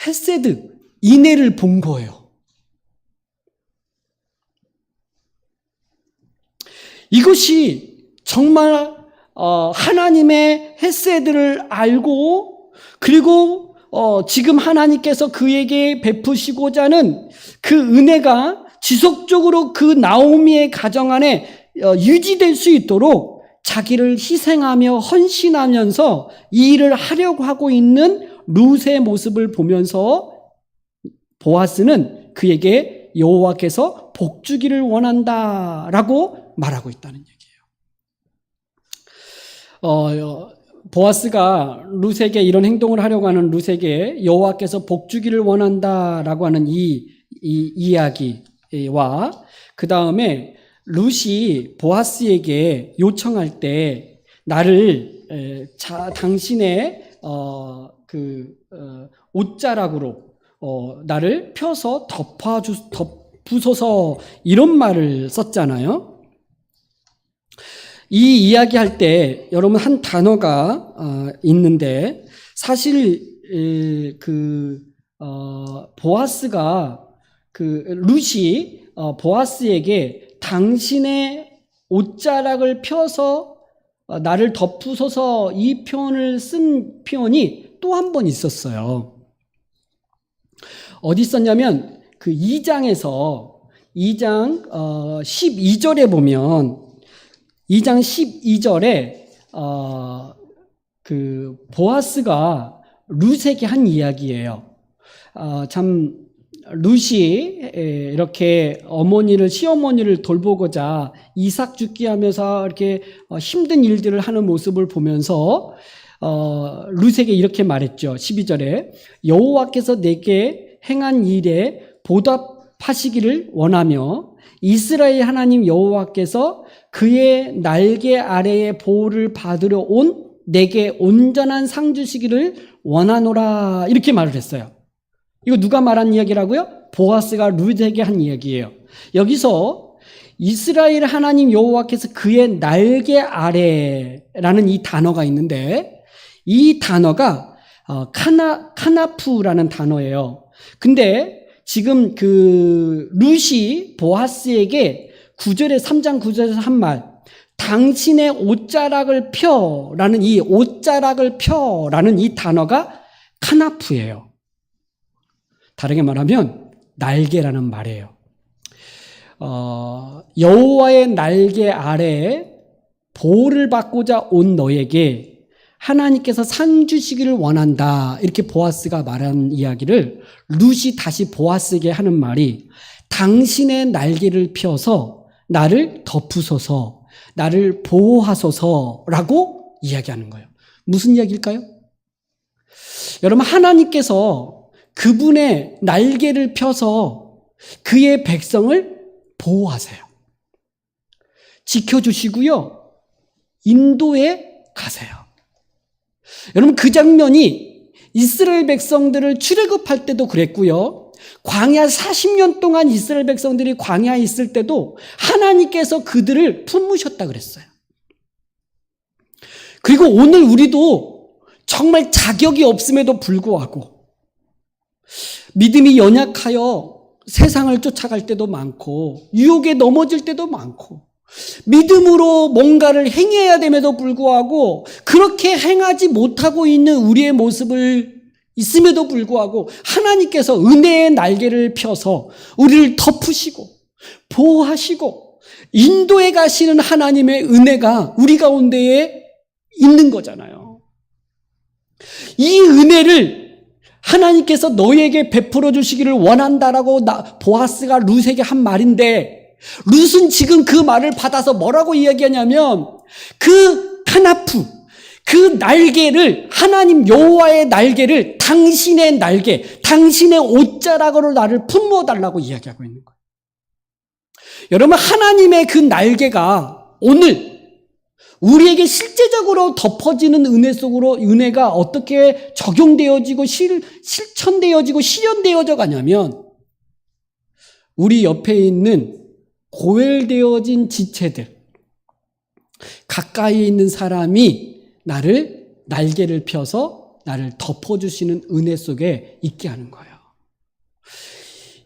[SPEAKER 1] 헤세드, 인애를 본 거예요. 이것이 정말 하나님의 헤세드를 알고, 그리고 지금 하나님께서 그에게 베푸시고자 하는 그 은혜가 지속적으로 그 나오미의 가정 안에 유지될 수 있도록 자기를 희생하며 헌신하면서 이 일을 하려고 하고 있는 룻의 모습을 보면서 보아스는 그에게 여호와께서 복 주기를 원한다라고 말하고 있다는 얘기예요. 보아스가 룻에게 이런 행동을 하려고 하는 룻에게 여호와께서 복 주기를 원한다라고 하는 이 이야기와 그 다음에 룻이 보아스에게 요청할 때 나를 당신의 옷자락으로 나를 펴서 덮으소서, 이런 말을 썼잖아요. 이 이야기할 때 여러분 한 단어가 있는데, 사실 보아스가 룻이 보아스에게 당신의 옷자락을 펴서 나를 덮으소서 이 표현을 쓴 표현이 또 한 번 있었어요. 어디 있었냐면 그 2장 12절에 보면 2장 12절에 그 보아스가 룻에게 한 이야기예요. 참 룻이 이렇게 시어머니를 돌보고자 이삭 죽게 하면서 이렇게 힘든 일들을 하는 모습을 보면서 룻에게 이렇게 말했죠. 12절에 여호와께서 내게 행한 일에 보답하시기를 원하며 이스라엘 하나님 여호와께서 그의 날개 아래에 보호를 받으러 온 내게 온전한 상 주시기를 원하노라 이렇게 말을 했어요. 이거 누가 말한 이야기라고요? 보아스가 룻에게 한 이야기예요. 여기서 이스라엘 하나님 여호와께서 그의 날개 아래라는 이 단어가 있는데 이 단어가 카나프라는 단어예요. 근데 지금 그 룻이 보아스에게 3장 9절에서 한 말, 당신의 옷자락을 펴라는 이 옷자락을 펴라는 이 단어가 카나프예요. 다르게 말하면 날개라는 말이에요. 여호와의 날개 아래에 보호를 받고자 온 너에게 하나님께서 상 주시기를 원한다. 이렇게 보아스가 말한 이야기를 룻이 다시 보아스에게 하는 말이 당신의 날개를 펴서 나를 덮으소서, 나를 보호하소서라고 이야기하는 거예요. 무슨 이야기일까요? 여러분, 하나님께서 그분의 날개를 펴서 그의 백성을 보호하세요. 지켜주시고요. 인도에 가세요. 여러분, 그 장면이 이스라엘 백성들을 출애굽할 때도 그랬고요. 광야 40년 동안 이스라엘 백성들이 광야에 있을 때도 하나님께서 그들을 품으셨다 그랬어요. 그리고 오늘 우리도 정말 자격이 없음에도 불구하고 믿음이 연약하여 세상을 쫓아갈 때도 많고 유혹에 넘어질 때도 많고 믿음으로 뭔가를 행해야 됨에도 불구하고 그렇게 행하지 못하고 있는 우리의 모습을 있음에도 불구하고 하나님께서 은혜의 날개를 펴서 우리를 덮으시고 보호하시고 인도에 가시는 하나님의 은혜가 우리 가운데에 있는 거잖아요. 이 은혜를 하나님께서 너에게 베풀어 주시기를 원한다라고 보아스가 룻에게 한 말인데 룻은 지금 그 말을 받아서 뭐라고 이야기하냐면 그 카나프, 그 날개를 하나님 여호와의 날개를 당신의 날개, 당신의 옷자락으로 나를 품어달라고 이야기하고 있는 거예요. 여러분, 하나님의 그 날개가 오늘 우리에게 실제적으로 덮어지는 은혜 속으로 은혜가 어떻게 적용되어지고 실천되어지고 실현되어져 가냐면 우리 옆에 있는 고열되어진 지체들, 가까이 있는 사람이 나를 날개를 펴서 나를 덮어주시는 은혜 속에 있게 하는 거예요.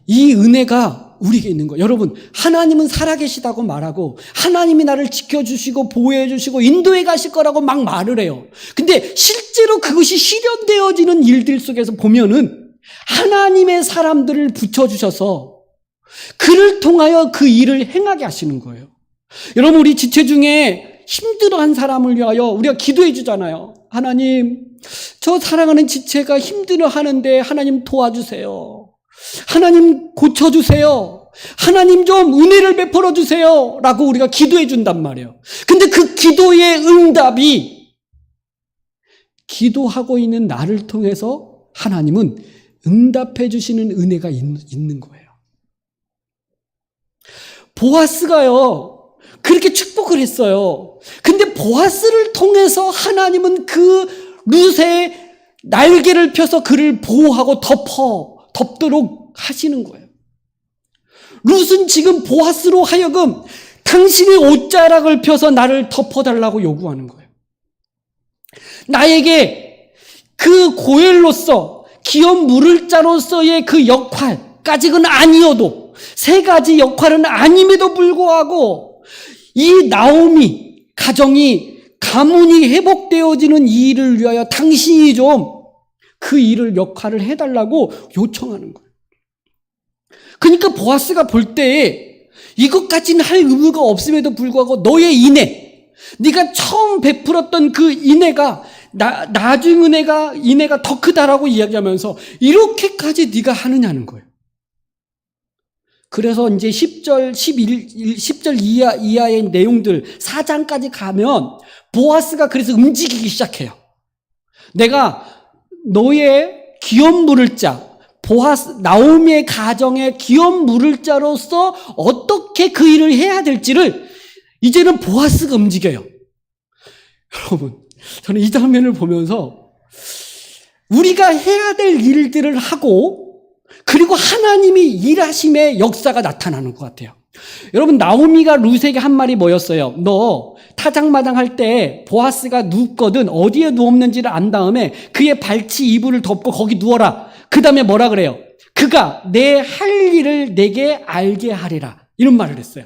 [SPEAKER 1] 이 은혜가 우리에게 있는 거예요. 여러분, 하나님은 살아계시다고 말하고 하나님이 나를 지켜주시고 보호해주시고 인도해 가실 거라고 막 말을 해요. 근데 실제로 그것이 실현되어지는 일들 속에서 보면은 하나님의 사람들을 붙여주셔서 그를 통하여 그 일을 행하게 하시는 거예요. 여러분, 우리 지체 중에 힘들어한 사람을 위하여 우리가 기도해 주잖아요. 하나님, 저 사랑하는 지체가 힘들어하는데 하나님 도와주세요. 하나님 고쳐주세요. 하나님 좀 은혜를 베풀어 주세요. 라고 우리가 기도해 준단 말이에요. 근데 그 기도의 응답이 기도하고 있는 나를 통해서 하나님은 응답해 주시는 은혜가 있는 거예요. 보아스가요, 그렇게 축복을 했어요. 근데 보아스를 통해서 하나님은 그 룻의 날개를 펴서 그를 보호하고 덮도록 하시는 거예요. 룻은 지금 보아스로 하여금 당신의 옷자락을 펴서 나를 덮어달라고 요구하는 거예요. 나에게 그 고엘로서 기업 물을 자로서의 그 역할까지는 아니어도, 세 가지 역할은 아님에도 불구하고 이 나오미 가정이 가문이 회복되어지는 이 일을 위하여 당신이 좀 그 일을 역할을 해달라고 요청하는 거예요. 그러니까 보아스가 볼 때에 이것까지는 할 의무가 없음에도 불구하고 너의 인애, 네가 처음 베풀었던 그 인애가 나중 인애가 더 크다라고 이야기하면서 이렇게까지 네가 하느냐는 거예요. 그래서 이제 10절 이하의 내용들 4장까지 가면 보아스가 그래서 움직이기 시작해요. 내가 너의 기업 물을 자, 나오미의 가정의 기업 물을 자로서 어떻게 그 일을 해야 될지를 이제는 보아스가 움직여요. 여러분, 저는 이 장면을 보면서 우리가 해야 될 일들을 하고 그리고 하나님이 일하심의 역사가 나타나는 것 같아요. 여러분, 나오미가 룻에게 한 말이 뭐였어요? 너 타작마당 할 때 보아스가 눕거든 어디에 누웠는지를 안 다음에 그의 발치 이불을 덮고 거기 누워라. 그 다음에 뭐라 그래요? 그가 내 할 일을 내게 알게 하리라. 이런 말을 했어요.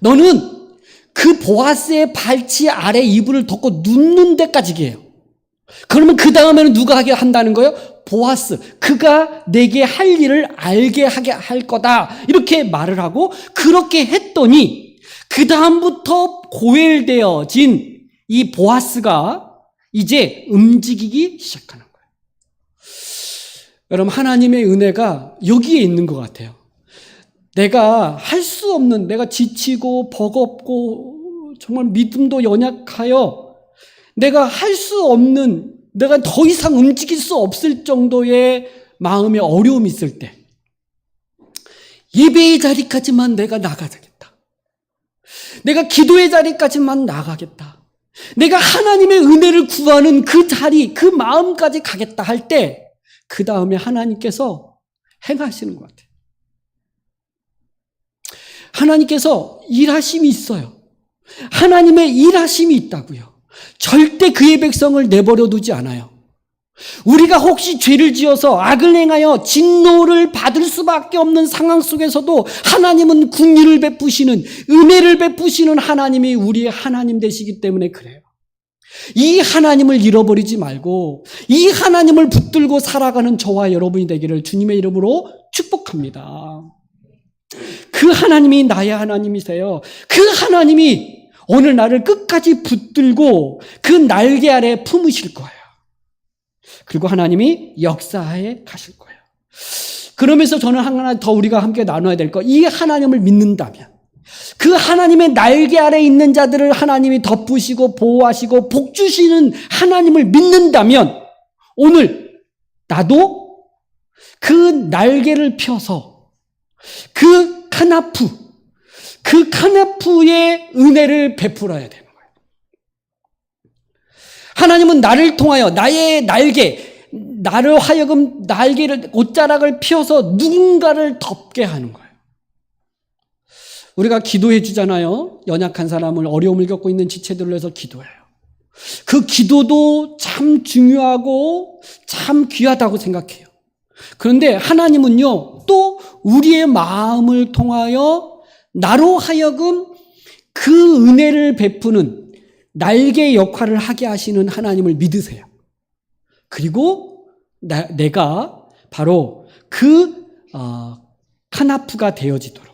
[SPEAKER 1] 너는 그 보아스의 발치 아래 이불을 덮고 눕는 데까지 해요. 그러면 그 다음에는 누가 하게 한다는 거예요? 보아스, 그가 내게 할 일을 알게 하게 할 거다. 이렇게 말을 하고 그렇게 했더니 그 다음부터 고엘되어진 이 보아스가 이제 움직이기 시작하는 거예요. 여러분, 하나님의 은혜가 여기에 있는 것 같아요. 내가 할 수 없는, 내가 지치고 버겁고 정말 믿음도 연약하여 내가 할 수 없는, 내가 더 이상 움직일 수 없을 정도의 마음의 어려움이 있을 때 예배의 자리까지만 내가 나가겠다. 내가 기도의 자리까지만 나가겠다. 내가 하나님의 은혜를 구하는 그 자리, 그 마음까지 가겠다 할 때 그 다음에 하나님께서 행하시는 것 같아요. 하나님께서 일하심이 있어요. 하나님의 일하심이 있다고요. 절대 그의 백성을 내버려 두지 않아요. 우리가 혹시 죄를 지어서 악을 행하여 진노를 받을 수밖에 없는 상황 속에서도 하나님은 긍휼을 베푸시는, 은혜를 베푸시는 하나님이 우리의 하나님 되시기 때문에 그래요. 이 하나님을 잃어버리지 말고 이 하나님을 붙들고 살아가는 저와 여러분이 되기를 주님의 이름으로 축복합니다. 그 하나님이 나의 하나님이세요. 그 하나님이 오늘 나를 끝까지 붙들고 그 날개 아래 품으실 거예요. 그리고 하나님이 역사에 가실 거예요. 그러면서 저는 하나 더 우리가 함께 나눠야 될 거, 이 하나님을 믿는다면 그 하나님의 날개 아래 있는 자들을 하나님이 덮으시고 보호하시고 복 주시는 하나님을 믿는다면 오늘 나도 그 날개를 펴서 그 카나프의 은혜를 베풀어야 되는 거예요. 하나님은 나를 통하여 나의 날개, 나를 하여금 날개를, 옷자락을 펴서 누군가를 덮게 하는 거예요. 우리가 기도해 주잖아요. 연약한 사람을, 어려움을 겪고 있는 지체들을 위해서 기도해요. 그 기도도 참 중요하고 참 귀하다고 생각해요. 그런데 하나님은요, 또 우리의 마음을 통하여 나로 하여금 그 은혜를 베푸는 날개 역할을 하게 하시는 하나님을 믿으세요. 그리고 내가 바로 그 카나프가 되어지도록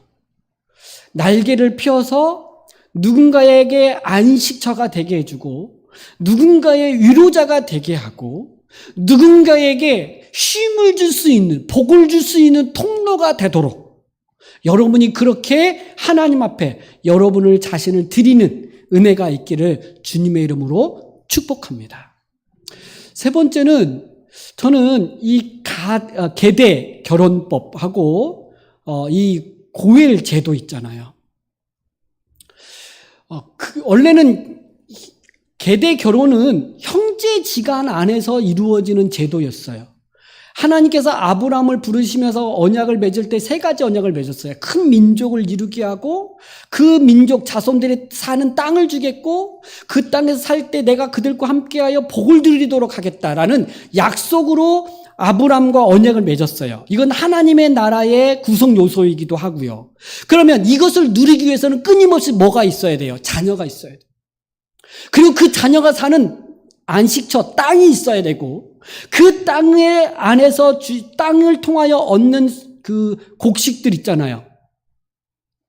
[SPEAKER 1] 날개를 펴서 누군가에게 안식처가 되게 해주고 누군가의 위로자가 되게 하고 누군가에게 쉼을 줄 수 있는, 복을 줄 수 있는 통로가 되도록 여러분이 그렇게 하나님 앞에 여러분을 자신을 드리는 은혜가 있기를 주님의 이름으로 축복합니다. 세 번째는 저는 이 계대 결혼법하고 이 고엘 제도 있잖아요. 원래는 계대 결혼은 형제지간 안에서 이루어지는 제도였어요. 하나님께서 아브라함을 부르시면서 언약을 맺을 때 3가지 언약을 맺었어요. 큰 민족을 이루게 하고 그 민족 자손들이 사는 땅을 주겠고 그 땅에서 살 때 내가 그들과 함께하여 복을 누리도록 하겠다라는 약속으로 아브라함과 언약을 맺었어요. 이건 하나님의 나라의 구성 요소이기도 하고요. 그러면 이것을 누리기 위해서는 끊임없이 뭐가 있어야 돼요? 자녀가 있어야 돼요. 그리고 그 자녀가 사는 안식처, 땅이 있어야 되고 그 땅의 안에서 땅을 통하여 얻는 그 곡식들 있잖아요.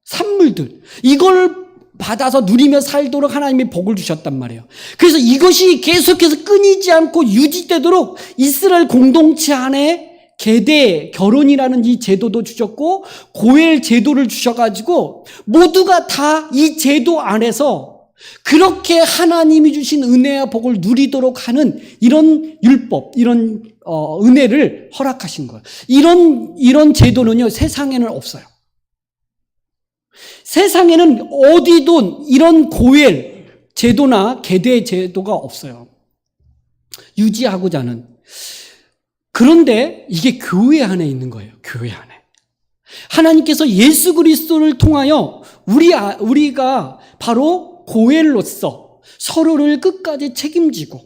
[SPEAKER 1] 산물들. 이걸 받아서 누리며 살도록 하나님이 복을 주셨단 말이에요. 그래서 이것이 계속해서 끊이지 않고 유지되도록 이스라엘 공동체 안에 계대, 결혼이라는 이 제도도 주셨고 고엘 제도를 주셔가지고 모두가 다 이 제도 안에서 그렇게 하나님이 주신 은혜와 복을 누리도록 하는 이런 율법, 이런 은혜를 허락하신 거예요. 이런 제도는요, 세상에는 없어요. 세상에는 어디도 이런 고엘 제도나 계대 제도가 없어요. 유지하고자 하는. 그런데 이게 교회 안에 있는 거예요. 교회 안에. 하나님께서 예수 그리스도를 통하여 우리가 바로 고엘로서 서로를 끝까지 책임지고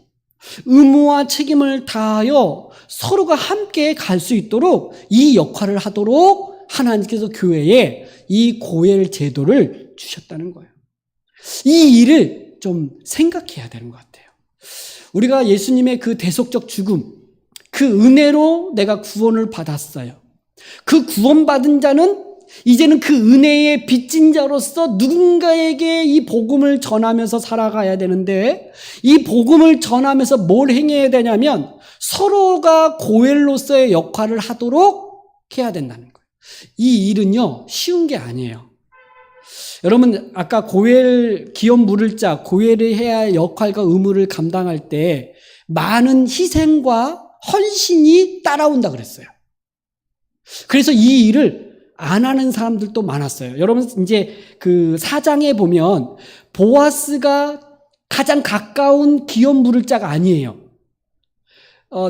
[SPEAKER 1] 의무와 책임을 다하여 서로가 함께 갈 수 있도록 이 역할을 하도록 하나님께서 교회에 이 고엘 제도를 주셨다는 거예요. 이 일을 좀 생각해야 되는 것 같아요. 우리가 예수님의 그 대속적 죽음, 그 은혜로 내가 구원을 받았어요. 그 구원받은 자는 이제는 그 은혜의 빚진 자로서 누군가에게 이 복음을 전하면서 살아가야 되는데 이 복음을 전하면서 뭘 행해야 되냐면 서로가 고엘로서의 역할을 하도록 해야 된다는 거예요. 이 일은요, 쉬운 게 아니에요. 여러분, 아까 고엘, 기업 물을 자, 고엘이 해야 할 역할과 의무를 감당할 때 많은 희생과 헌신이 따라온다 그랬어요. 그래서 이 일을 안 하는 사람들도 많았어요. 여러분, 이제 그 4장에 보면 보아스가 가장 가까운 기업 물을 자가 아니에요.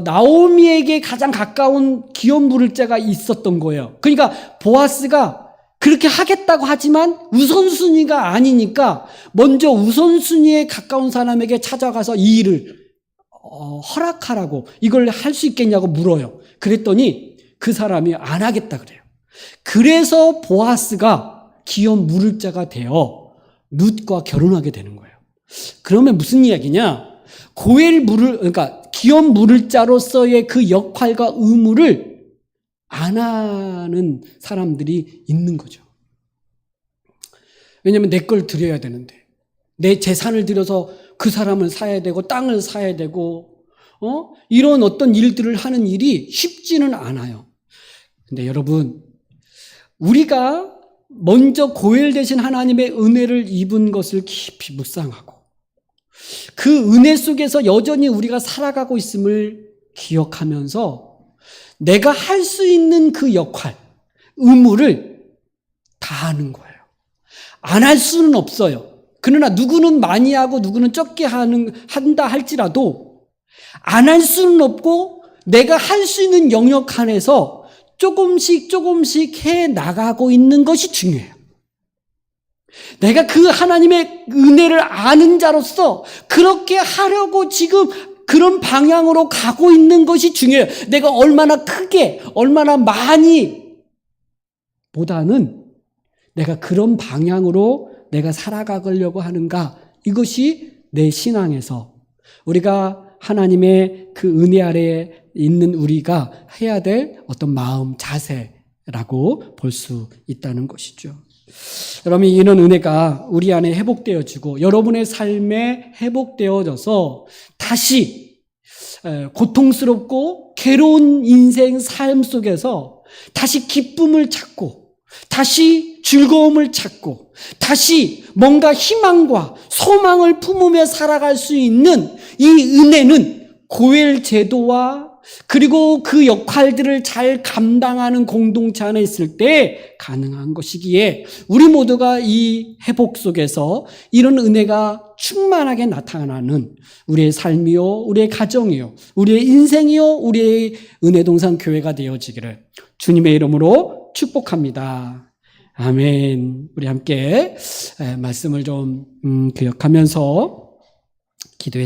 [SPEAKER 1] 나오미에게 가장 가까운 기업 물을 자가 있었던 거예요. 그러니까 보아스가 그렇게 하겠다고 하지만 우선순위가 아니니까 먼저 우선순위에 가까운 사람에게 찾아가서 이 일을 허락하라고, 이걸 할 수 있겠냐고 물어요. 그랬더니 그 사람이 안 하겠다 그래요. 그래서 보아스가 기업 물을 자가 되어 룻과 결혼하게 되는 거예요. 그러면 무슨 이야기냐? 그러니까 기업 물을 자로서의 그 역할과 의무를 안 하는 사람들이 있는 거죠. 왜냐하면 내 걸 드려야 되는데, 내 재산을 들여서 그 사람을 사야 되고 땅을 사야 되고 이런 어떤 일들을 하는 일이 쉽지는 않아요. 근데 여러분, 우리가 먼저 고엘 되신 하나님의 은혜를 입은 것을 깊이 묵상하고 그 은혜 속에서 여전히 우리가 살아가고 있음을 기억하면서 내가 할 수 있는 그 역할, 의무를 다하는 거예요. 안 할 수는 없어요. 그러나 누구는 많이 하고 누구는 적게 한다 할지라도 안 할 수는 없고 내가 할 수 있는 영역 안에서 조금씩 해 나가고 있는 것이 중요해요. 내가 그 하나님의 은혜를 아는 자로서 그렇게 하려고 지금 그런 방향으로 가고 있는 것이 중요해요. 내가 얼마나 크게, 얼마나 많이 보다는 내가 그런 방향으로 내가 살아가려고 하는가, 이것이 내 신앙에서 우리가 하나님의 그 은혜 아래에 있는 우리가 해야 될 어떤 마음, 자세라고 볼 수 있다는 것이죠. 여러분, 이런 은혜가 우리 안에 회복되어지고 여러분의 삶에 회복되어져서 다시 고통스럽고 괴로운 인생 삶 속에서 다시 기쁨을 찾고 다시 즐거움을 찾고 다시 뭔가 희망과 소망을 품으며 살아갈 수 있는 이 은혜는 고엘 제도와 그리고 그 역할들을 잘 감당하는 공동체 안에 있을 때 가능한 것이기에 우리 모두가 이 회복 속에서 이런 은혜가 충만하게 나타나는 우리의 삶이요, 우리의 가정이요, 우리의 인생이요, 우리의 은혜동산 교회가 되어지기를 주님의 이름으로 축복합니다. 아멘. 우리 함께 말씀을 좀 기억하면서 기도했습니다.